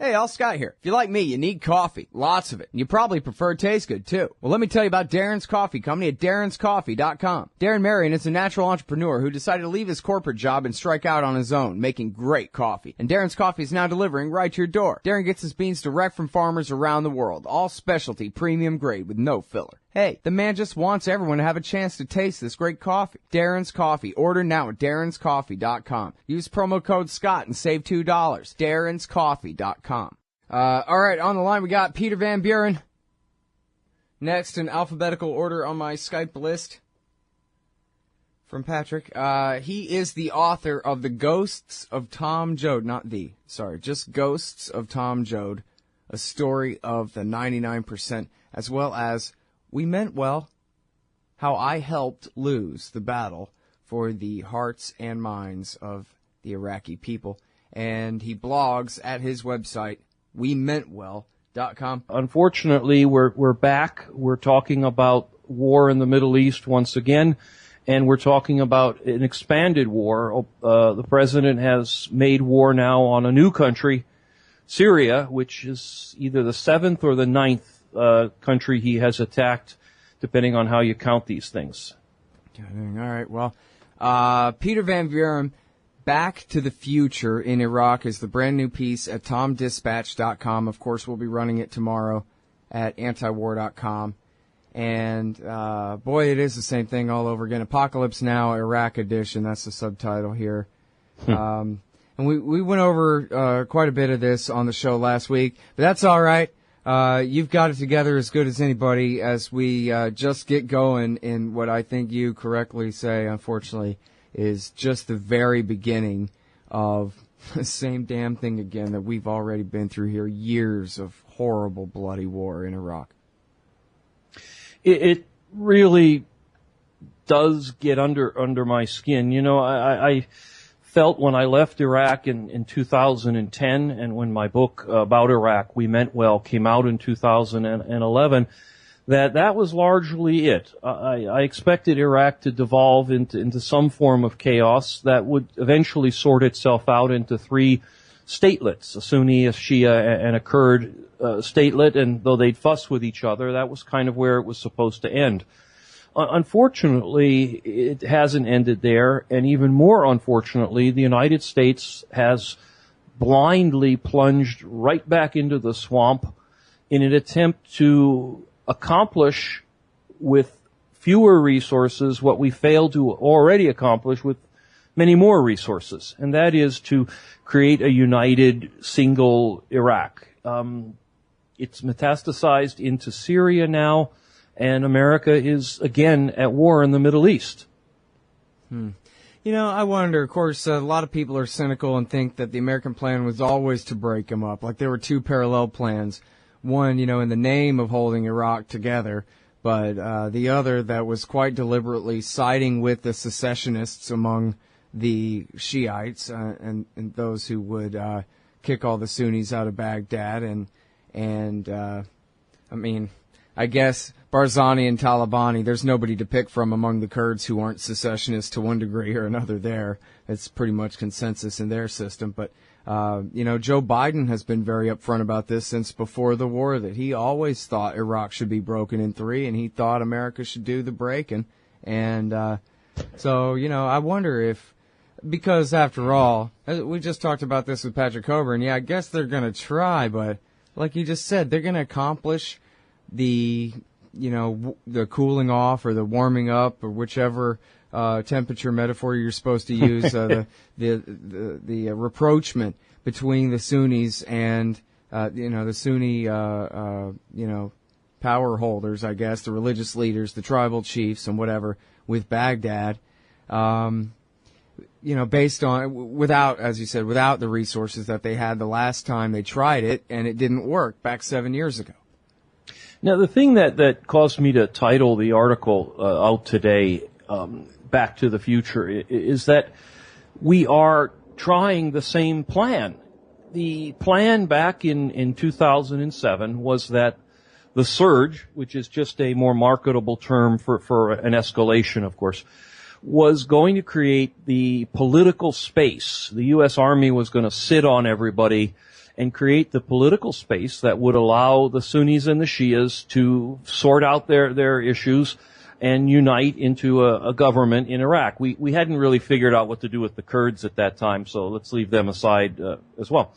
Hey, all Scott here. If you're like me, you need coffee. Lots of it. And you probably prefer it tastes good, too. Well, let me tell you about Darren's Coffee Company at darrenscoffee.com. Darren Marion is a natural entrepreneur who decided to leave his corporate job and strike out on his own, making great coffee. And Darren's Coffee is now delivering right to your door. Darren gets his beans direct from farmers around the world. All specialty, premium grade with no filler. Hey, the man just wants everyone to have a chance to taste this great coffee. Darren's Coffee. Order now at darrenscoffee.com. Use promo code Scott and save $2. darrenscoffee.com. All right, on the line we got Peter Van Buren. Next in alphabetical order on my Skype list from Patrick. He is the author of The Ghosts of Tom Joad. Just Ghosts of Tom Joad. A story of the 99%, as well as We Meant Well, How I Helped Lose the Battle for the Hearts and Minds of the Iraqi People. And he blogs at his website, wemeantwell.com. Unfortunately, we're back. We're talking about war in the Middle East once again, and we're talking about an expanded war. The president has made war now on a new country, Syria, which is either the 7th or the 9th country he has attacked, depending on how you count these things. All right, well, Peter Van Buren, Back to the Future in Iraq is the brand new piece at tomdispatch.com. Of course, we'll be running it tomorrow at antiwar.com. And, boy, it is the same thing all over again. Apocalypse Now, Iraq Edition, that's the subtitle here. And we went over quite a bit of this on the show last week, but that's all right. You've got it together as good as anybody as we just get going in what I think you correctly say, unfortunately, is just the very beginning of the same damn thing again that we've already been through here, years of horrible, bloody war in Iraq. It really does get under my skin. You know, I felt when I left Iraq in 2010, and when my book about Iraq, We Meant Well, came out in 2011, that was largely it. I expected Iraq to devolve into some form of chaos that would eventually sort itself out into three statelets, a Sunni, a Shia, and a Kurd statelet, and though they'd fuss with each other, that was kind of where it was supposed to end. Unfortunately, it hasn't ended there, and even more unfortunately, the United States has blindly plunged right back into the swamp in an attempt to accomplish with fewer resources what we failed to already accomplish with many more resources, and that is to create a united single Iraq. It's metastasized into Syria now, and America is again at war in the Middle East. You know, I wonder, of course, a lot of people are cynical and think that the American plan was always to break them up, like there were two parallel plans. One, you know, in the name of holding Iraq together, but the other that was quite deliberately siding with the secessionists among the Shiites and those who would kick all the Sunnis out of Baghdad. And I mean, I guess Barzani and Talabani, there's nobody to pick from among the Kurds who aren't secessionists to one degree or another there. It's pretty much consensus in their system, but you know, Joe Biden has been very upfront about this since before the war, that he always thought Iraq should be broken in three, and he thought America should do the breaking. And so, you know, I wonder if, because after all, we just talked about this with Patrick Coburn, yeah, I guess they're going to try, but like you just said, they're going to accomplish the, you know, the cooling off or the warming up or whichever temperature metaphor you're supposed to use, the rapprochement between the Sunnis and, you know, the Sunni, you know, power holders, I guess, the religious leaders, the tribal chiefs and whatever with Baghdad, you know, based on, without, as you said, without the resources that they had the last time they tried it, and it didn't work back 7 years ago. Now, the thing that caused me to title the article out today, Back to the Future, is that we are trying the same plan. The plan back in 2007 was that the surge, which is just a more marketable term for an escalation, of course, was going to create the political space. The U.S. Army was going to sit on everybody and create the political space that would allow the Sunnis and the Shias to sort out their issues and unite into a government in Iraq. We hadn't really figured out what to do with the Kurds at that time, so let's leave them aside as well.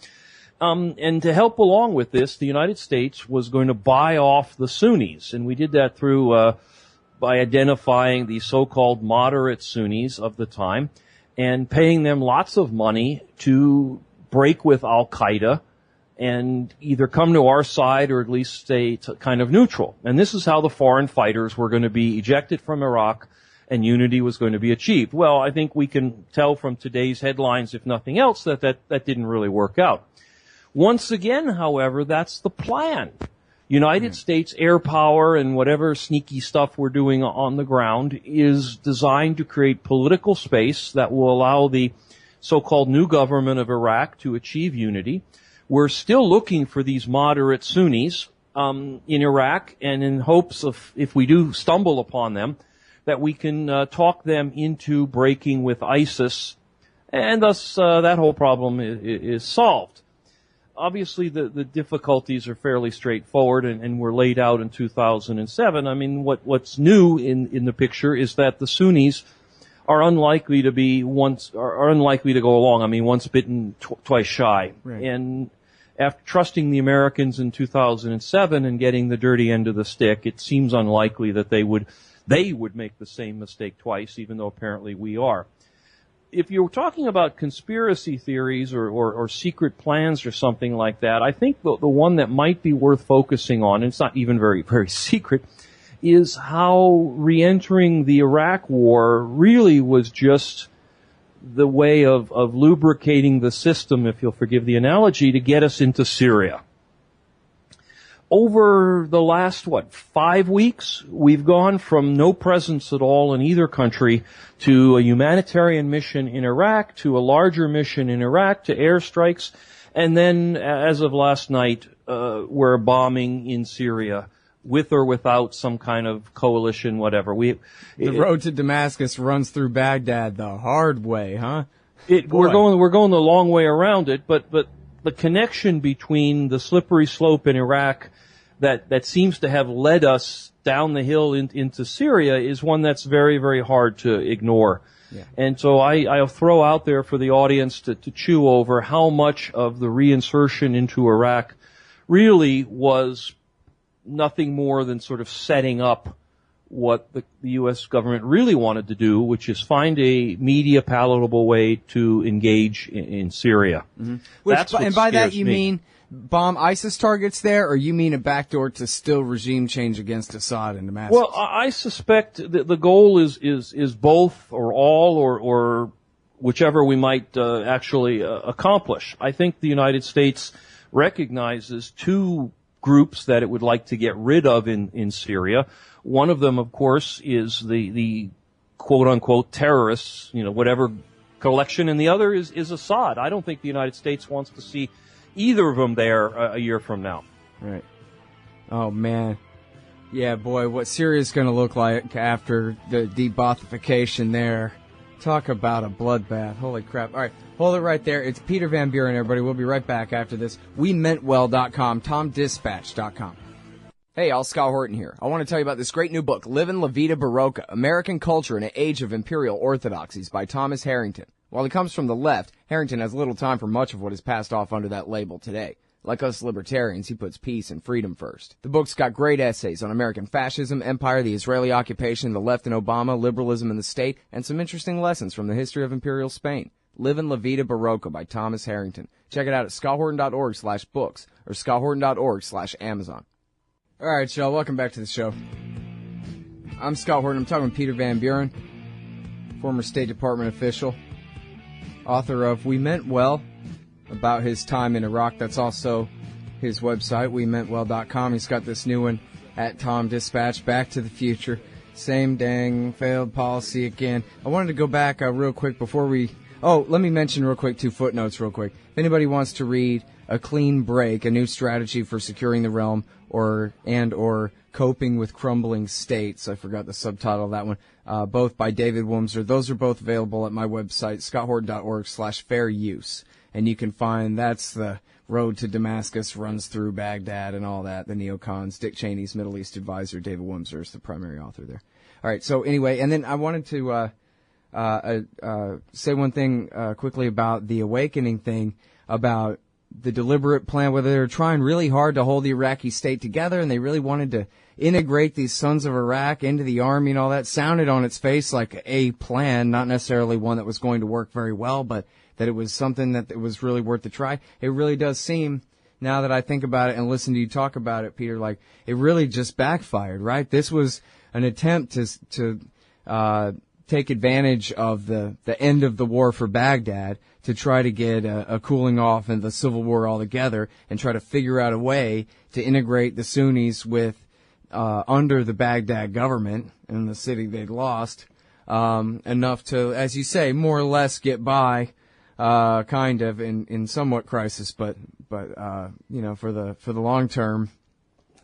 And to help along with this, the United States was going to buy off the Sunnis, and we did that through by identifying the so-called moderate Sunnis of the time and paying them lots of money to break with Al-Qaeda and either come to our side or at least stay kind of neutral. And this is how the foreign fighters were going to be ejected from Iraq and unity was going to be achieved. Well, I think we can tell from today's headlines, if nothing else, that didn't really work out. Once again, however, that's the plan. United States air power and whatever sneaky stuff we're doing on the ground is designed to create political space that will allow the so-called new government of Iraq to achieve unity. We're still looking for these moderate Sunnis in Iraq, and in hopes of, if we do stumble upon them, that we can talk them into breaking with ISIS, and thus that whole problem is solved. Obviously, the difficulties are fairly straightforward and were laid out in 2007. I mean, what's new in the picture is that the Sunnis are unlikely to go along. I mean, once bitten, twice shy. Right. And after trusting the Americans in 2007 and getting the dirty end of the stick, it seems unlikely that they would make the same mistake twice, even though apparently we are. If you're talking about conspiracy theories or secret plans or something like that, I think the one that might be worth focusing on, and it's not even very, very secret, is how re-entering the Iraq war really was just the way of lubricating the system, if you'll forgive the analogy, to get us into Syria. Over the last, 5 weeks, we've gone from no presence at all in either country to a humanitarian mission in Iraq, to a larger mission in Iraq, to airstrikes, and then, as of last night, we're bombing in Syria, with or without some kind of coalition, whatever. The road to Damascus runs through Baghdad the hard way, huh? We're going the long way around it, but the connection between the slippery slope in Iraq that seems to have led us down the hill into Syria is one that's very, very hard to ignore. Yeah. And so I'll throw out there for the audience to chew over how much of the reinsertion into Iraq really was nothing more than sort of setting up what the U.S. government really wanted to do, which is find a media palatable way to engage in Syria. Mm-hmm. And by that you mean bomb ISIS targets there, or you mean a backdoor to still regime change against Assad in Damascus? Well, I suspect that the goal is both or all or whichever we might actually accomplish. I think the United States recognizes two groups that it would like to get rid of in Syria. One of them, of course, is the quote-unquote terrorists, whatever collection, and the other is Assad. I don't think the United States wants to see either of them there a year from now. Right. Oh, man. Yeah, boy, what Syria's going to look like after the de-Bothification there. Talk about a bloodbath. Holy crap. All right, hold it right there. It's Peter Van Buren, everybody. We'll be right back after this. WeMeantWell.com, TomDispatch.com. Hey, all, Scott Horton here. I want to tell you about this great new book, Livin' La Vida Barocca, American Culture in an Age of Imperial Orthodoxies by Thomas Harrington. While he comes from the left, Harrington has little time for much of what is passed off under that label today. Like us libertarians, he puts peace and freedom first. The book's got great essays on American fascism, empire, the Israeli occupation, the left and Obama, liberalism in the state, and some interesting lessons from the history of Imperial Spain. Livin' La Vida Barocca by Thomas Harrington. Check it out at scotthorton.org/books or scotthorton.org/Amazon. All right, y'all, welcome back to the show. I'm Scott Horton. I'm talking with Peter Van Buren, former State Department official, author of We Meant Well, about his time in Iraq. That's also his website, WeMeantWell.com. He's got this new one at Tom Dispatch, Back to the Future. Same dang failed policy again. I wanted to go back real quick before we... Oh, let me mention real quick 2 footnotes real quick. If anybody wants to read A Clean Break, a new strategy for securing the realm, or coping with crumbling states, I forgot the subtitle of that one, both by David Wimser. Those are both available at my website, scotthorton.org/fair use. And you can find, that's the road to Damascus runs through Baghdad and all that, the neocons. Dick Cheney's Middle East advisor, David Wimser, is the primary author there. All right, so anyway, and then I wanted to say one thing quickly about the awakening thing, about the deliberate plan, whether they were trying really hard to hold the Iraqi state together and they really wanted to integrate these sons of Iraq into the army and all that. Sounded on its face like a plan, not necessarily one that was going to work very well, but that it was something that it was really worth the try. It really does seem, now that I think about it and listen to you talk about it, Peter, like it really just backfired, right? This was an attempt to take advantage of the end of the war for Baghdad to try to get a cooling off in the civil war altogether and try to figure out a way to integrate the Sunnis with under the Baghdad government in the city they'd lost, enough to, as you say, more or less get by, kind of in somewhat crisis, but you know, for the long term,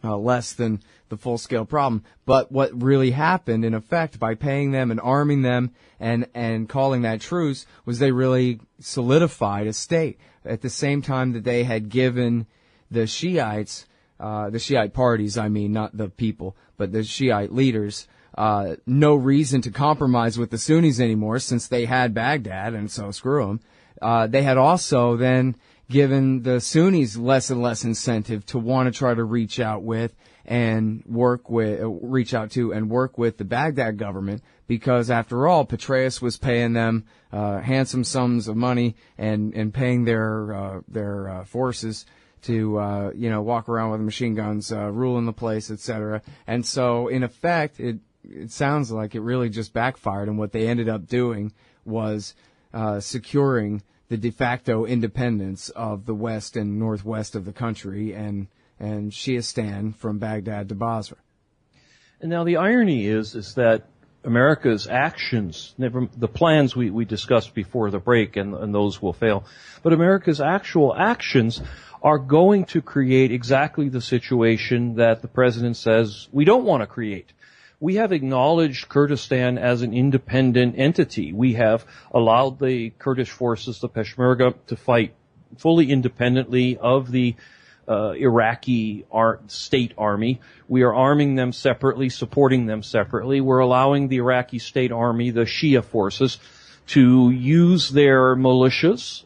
less than the full-scale problem. But what really happened, in effect, by paying them and arming them and calling that truce, was they really solidified a state. At the same time that they had given the Shiites, the Shiite parties, I mean, not the people, but the Shiite leaders, no reason to compromise with the Sunnis anymore since they had Baghdad, and so screw them. They had also then given the Sunnis less and less incentive to want to try to reach out to and work with the Baghdad government, because after all, Petraeus was paying them handsome sums of money and paying their forces to walk around with machine guns, ruling the place, etc. And so, in effect, it sounds like it really just backfired, and what they ended up doing was securing the de facto independence of the west and northwest of the country, and Shiistan from Baghdad to Basra. And now the irony is that America's actions, the plans we discussed before the break, and those will fail, but America's actual actions are going to create exactly the situation that the president says we don't want to create. We have acknowledged Kurdistan as an independent entity. We have allowed the Kurdish forces, the Peshmerga, to fight fully independently of the Iraqi state army. We are arming them separately, supporting them separately. We're allowing the Iraqi state army, the Shia forces, to use their militias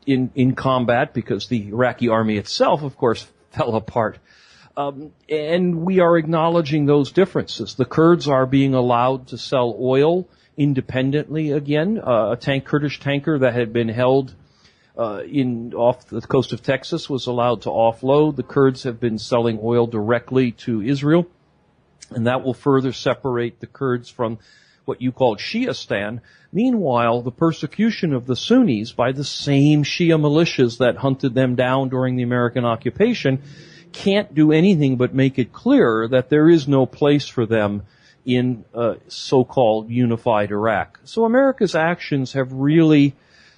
in combat, because the Iraqi army itself, of course, fell apart. And we are acknowledging those differences. The Kurds are being allowed to sell oil independently again. A Kurdish tanker that had been held off the coast of Texas was allowed to offload. The Kurds have been selling oil directly to Israel, and that will further separate the Kurds from what you called Shiistan. Meanwhile, the persecution of the Sunnis by the same Shia militias that hunted them down during the American occupation can't do anything but make it clear that there is no place for them in so-called unified Iraq. So America's actions have really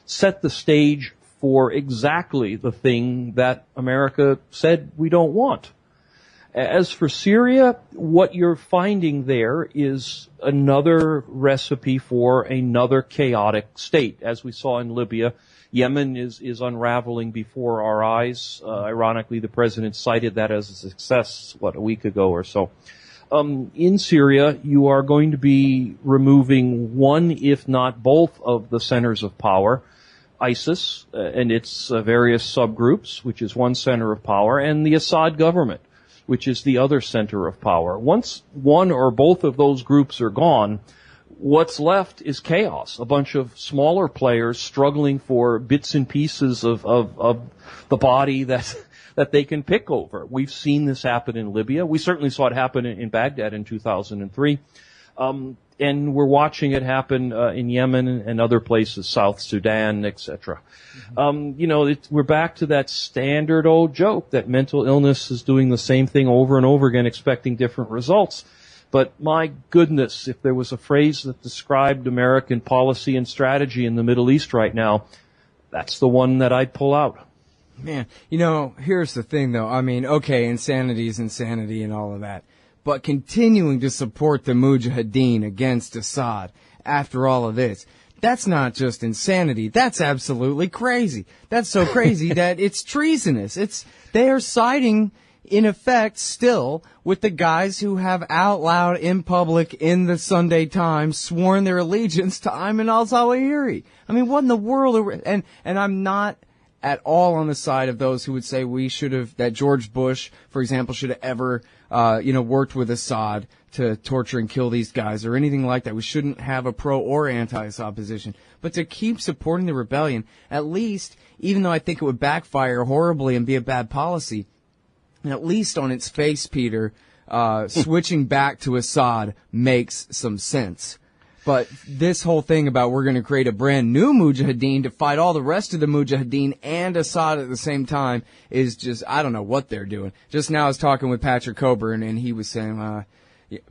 set the stage for exactly the thing that America said we don't want. As for Syria, what you're finding there is another recipe for another chaotic state. As we saw in Libya, Yemen is unraveling before our eyes. Ironically, the president cited that as a success, a week ago or so. In Syria, you are going to be removing one, if not both, of the centers of power. ISIS and its various subgroups, which is one center of power, and the Assad government, which is the other center of power. Once one or both of those groups are gone, what's left is chaos. A bunch of smaller players struggling for bits and pieces of the body that they can pick over. We've seen this happen in Libya. We certainly saw it happen in Baghdad in 2003. And we're watching it happen in Yemen and other places, South Sudan, etc. We're back to that standard old joke that mental illness is doing the same thing over and over again, expecting different results. But my goodness, if there was a phrase that described American policy and strategy in the Middle East right now, that's the one that I'd pull out. Man, here's the thing, though. I mean, okay, insanity is insanity and all of that. But continuing to support the Mujahideen against Assad after all of this, That's not just insanity. That's absolutely crazy. That's so crazy that it's treasonous. They are siding, in effect, still with the guys who have out loud in public in the Sunday Times sworn their allegiance to Ayman al-Zawahiri. I mean, what in the world? And I'm not at all on the side of those who would say that George Bush, for example, should have ever, worked with Assad to torture and kill these guys or anything like that. We shouldn't have a pro or anti-Assad position. But to keep supporting the rebellion, at least, even though I think it would backfire horribly and be a bad policy, at least on its face, Peter, switching back to Assad makes some sense. But this whole thing about we're going to create a brand new Mujahideen to fight all the rest of the Mujahideen and Assad at the same time is just, I don't know what they're doing. Just now I was talking with Patrick Coburn, and he was saying,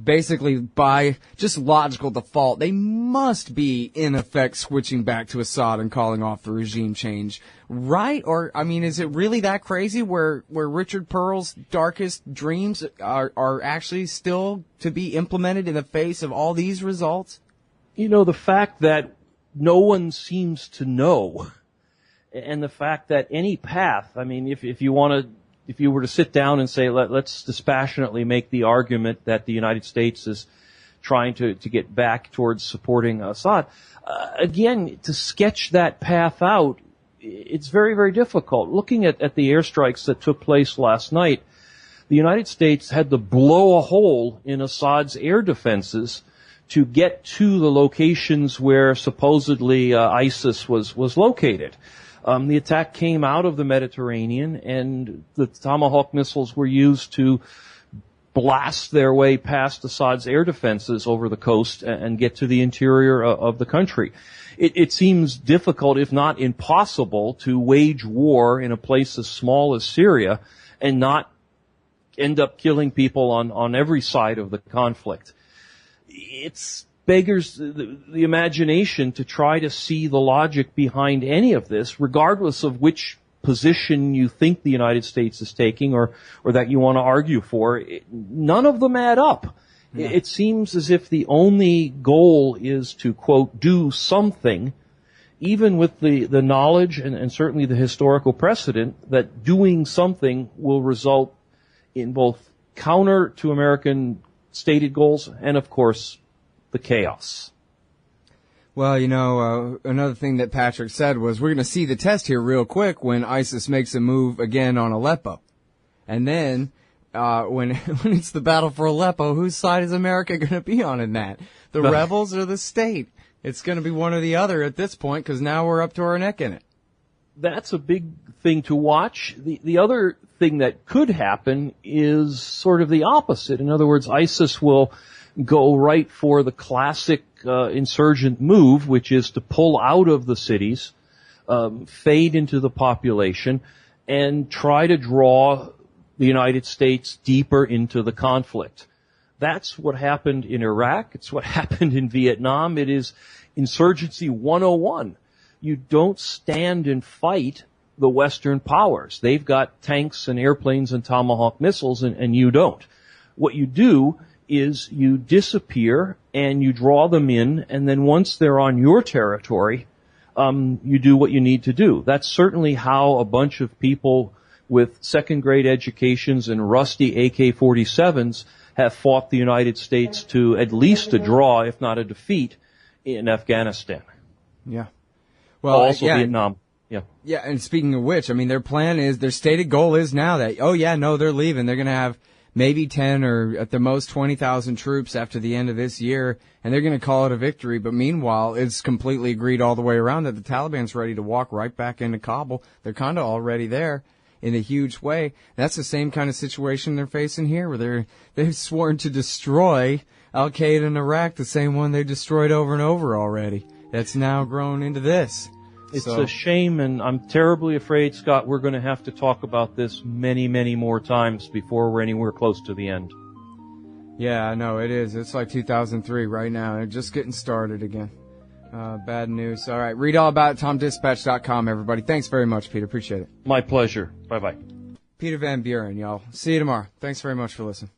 basically by just logical default, they must be, in effect, switching back to Assad and calling off the regime change. Right? Or, I mean, is it really that crazy where Richard Pearl's darkest dreams are actually still to be implemented in the face of all these results? You know, the fact that no one seems to know, and the fact that any path, I mean, if you were to sit down and say, let's dispassionately make the argument that the United States is trying to get back towards supporting Assad, again, to sketch that path out, it's very, very difficult. Looking at the airstrikes that took place last night, the United States had to blow a hole in Assad's air defenses to get to the locations where supposedly ISIS was located. The attack came out of the Mediterranean, and the Tomahawk missiles were used to blast their way past Assad's air defenses over the coast and get to the interior of the country. It seems difficult, if not impossible, to wage war in a place as small as Syria and not end up killing people on every side of the conflict. It beggars the imagination to try to see the logic behind any of this, regardless of which position you think the United States is taking or that you want to argue for. None of them add up. Yeah. It seems as if the only goal is to, quote, do something, even with the knowledge and certainly the historical precedent that doing something will result in both counter to American stated goals and, of course, the chaos. Well, another thing that Patrick said was we're going to see the test here real quick when ISIS makes a move again on Aleppo. And then when it's the battle for Aleppo, whose side is America going to be on in that? The rebels or the state? It's going to be one or the other at this point because now we're up to our neck in it. That's a big thing to watch. The other thing that could happen is sort of the opposite. In other words, ISIS will go right for the classic insurgent move, which is to pull out of the cities, fade into the population, and try to draw the United States deeper into the conflict. That's what happened in Iraq. It's what happened in Vietnam. It is insurgency 101. You don't stand and fight the Western powers. They've got tanks and airplanes and Tomahawk missiles, and you don't. What you do is you disappear and you draw them in, and then once they're on your territory, you do what you need to do. That's certainly how a bunch of people with second-grade educations and rusty AK-47s have fought the United States to at least a draw, if not a defeat, in Afghanistan. Yeah. Well, also Vietnam. Yeah. Yeah, and speaking of which, I mean, their stated goal is now that, they're leaving. They're going to have maybe 10 or at the most 20,000 troops after the end of this year, and they're going to call it a victory. But meanwhile, it's completely agreed all the way around that the Taliban's ready to walk right back into Kabul. They're kind of already there in a huge way. That's the same kind of situation they're facing here, where they've sworn to destroy Al-Qaeda in Iraq, the same one they destroyed over and over already. That's now grown into this. It's a shame, and I'm terribly afraid, Scott, we're going to have to talk about this many, many more times before we're anywhere close to the end. Yeah, I know, it is. It's like 2003 right now. They're just getting started again. Bad news. All right, read all about it, TomDispatch.com, everybody. Thanks very much, Peter. Appreciate it. My pleasure. Bye-bye. Peter Van Buren, y'all. See you tomorrow. Thanks very much for listening.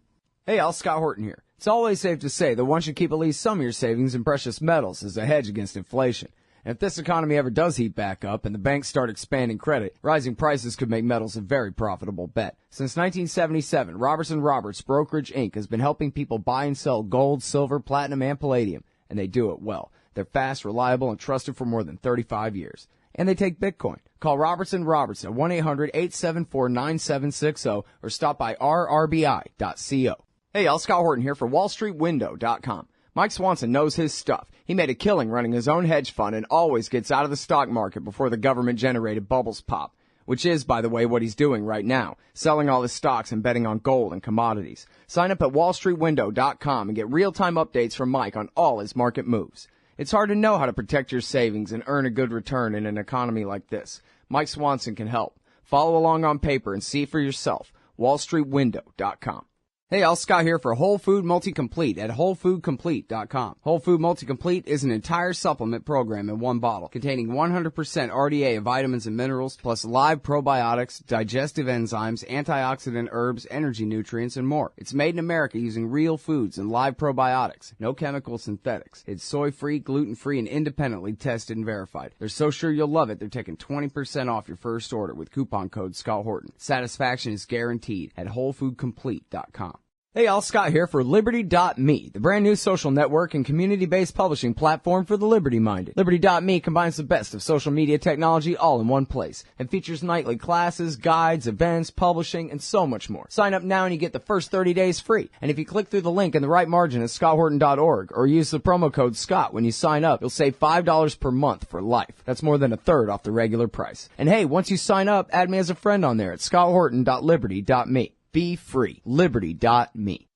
Hey, y'all, Scott Horton here. It's always safe to say that one should keep at least some of your savings in precious metals as a hedge against inflation. And if this economy ever does heat back up and the banks start expanding credit, rising prices could make metals a very profitable bet. Since 1977, Robertson Roberts Brokerage Inc. has been helping people buy and sell gold, silver, platinum, and palladium, and they do it well. They're fast, reliable, and trusted for more than 35 years. And they take Bitcoin. Call Robertson Roberts at 1-800-874-9760 or stop by rrbi.co. Hey, y'all, Scott Horton here for WallStreetWindow.com. Mike Swanson knows his stuff. He made a killing running his own hedge fund and always gets out of the stock market before the government-generated bubbles pop, which is, by the way, what he's doing right now, selling all his stocks and betting on gold and commodities. Sign up at WallStreetWindow.com and get real-time updates from Mike on all his market moves. It's hard to know how to protect your savings and earn a good return in an economy like this. Mike Swanson can help. Follow along on paper and see for yourself. WallStreetWindow.com. Hey, all, Scott here for Whole Food Multi-Complete at WholeFoodComplete.com. Whole Food Multi-Complete is an entire supplement program in one bottle, containing 100% RDA of vitamins and minerals, plus live probiotics, digestive enzymes, antioxidant herbs, energy nutrients, and more. It's made in America using real foods and live probiotics. No chemical synthetics. It's soy-free, gluten-free, and independently tested and verified. They're so sure you'll love it, they're taking 20% off your first order with coupon code Scott Horton. Satisfaction is guaranteed at WholeFoodComplete.com. Hey, all, Scott here for Liberty.me, the brand new social network and community-based publishing platform for the liberty-minded. Liberty.me combines the best of social media technology all in one place and features nightly classes, guides, events, publishing, and so much more. Sign up now and you get the first 30 days free. And if you click through the link in the right margin at scotthorton.org or use the promo code SCOTT when you sign up, you'll save $5 per month for life. That's more than a third off the regular price. And hey, once you sign up, add me as a friend on there at scotthorton.liberty.me. Be free. Liberty.me.